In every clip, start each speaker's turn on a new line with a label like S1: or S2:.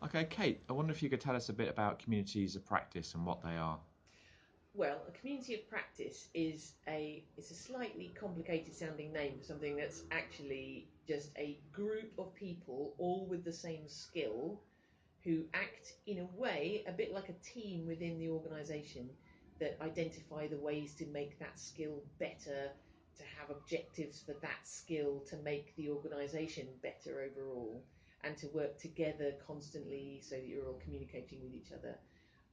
S1: Okay, Kate, I wonder if you could tell us a bit about communities of practice and what they are.
S2: Well, a community of practice is it's a slightly complicated sounding name for something that's actually just a group of people all with the same skill who act in a way a bit like a team within the organisation that identify the ways to make that skill better, to have objectives for that skill to make the organisation better overall, and to work together constantly so that you're all communicating with each other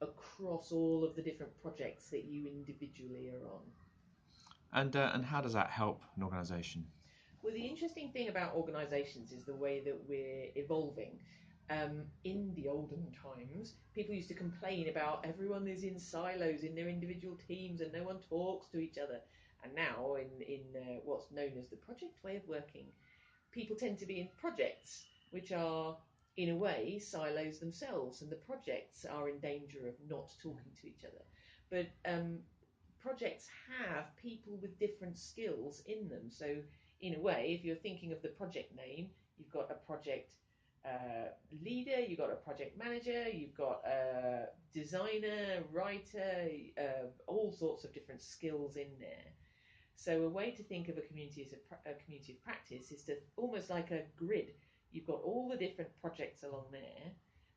S2: across all of the different projects that you individually are on.
S1: And how does that help an organisation?
S2: Well, the interesting thing about organisations is the way that we're evolving. In the olden times, people used to complain about everyone is in silos in their individual teams and no one talks to each other. And now, in what's known as the project way of working, people tend to be in projects, which are, in a way, silos themselves, and the projects are in danger of not talking to each other. But projects have people with different skills in them. So, in a way, if you're thinking of the project name, you've got a project leader, you've got a project manager, you've got a designer, writer, all sorts of different skills in there. So a way to think of a community as a community of practice is to almost like a grid. You've got all the different projects along there,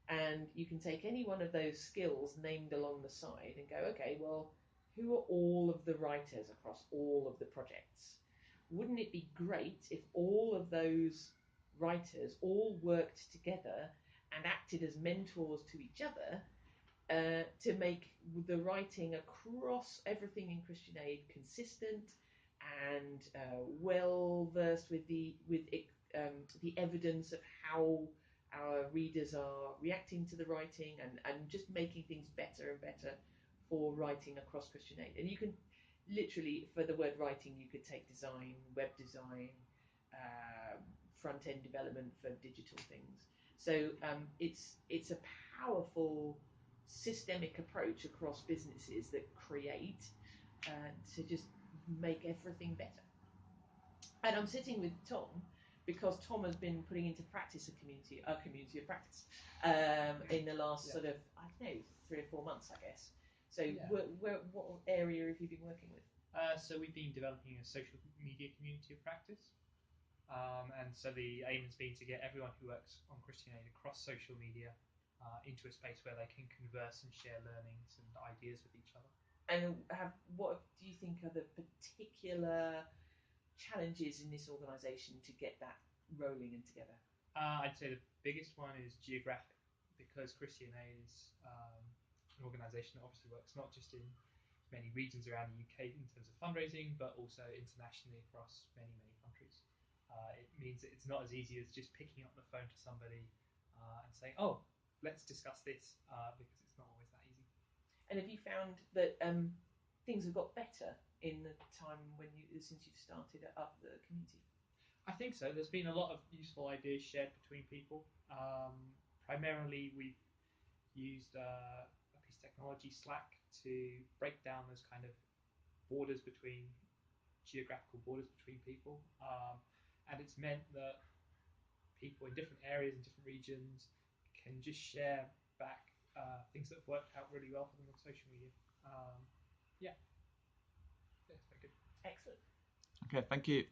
S2: and you can take any one of those skills named along the side and go, okay, well, who are all of the writers across all of the projects? Wouldn't it be great if all of those writers all worked together and acted as mentors to each other to make the writing across everything in Christian Aid consistent and well versed with the evidence of how our readers are reacting to the writing and just making things better and better for writing across Christian Aid. And you can literally, for the word writing, you could take design, web design, front end development for digital things. So it's a powerful systemic approach across businesses that create to just make everything better. And I'm sitting with Tom because Tom has been putting into practice a community of practice in the last sort of, I don't know, 3 or 4 months, I guess. So, what area have you been working with?
S3: So we've been developing a social media community of practice, and so the aim has been to get everyone who works on Christian Aid across social media into a space where they can converse and share learnings and ideas with each other.
S2: And what do you think are the particular challenges in this organisation to get that rolling and together?
S3: I'd say the biggest one is geographic, because Christian Aid is an organisation that obviously works not just in many regions around the UK in terms of fundraising, but also internationally across many, many countries. It means that it's not as easy as just picking up the phone to somebody and saying, "Oh, let's discuss this," because it's not always that easy.
S2: And have you found that things have got better in the time since you've started up the community?
S3: I think so. There's been a lot of useful ideas shared between people. Primarily, we've used a piece of technology, Slack, to break down those kind of borders between geographical borders between people, and it's meant that people in different areas and different regions can just share back things that have worked out really well for them on social media. Yeah, yeah, it's very good.
S2: Excellent.
S1: Okay, thank you.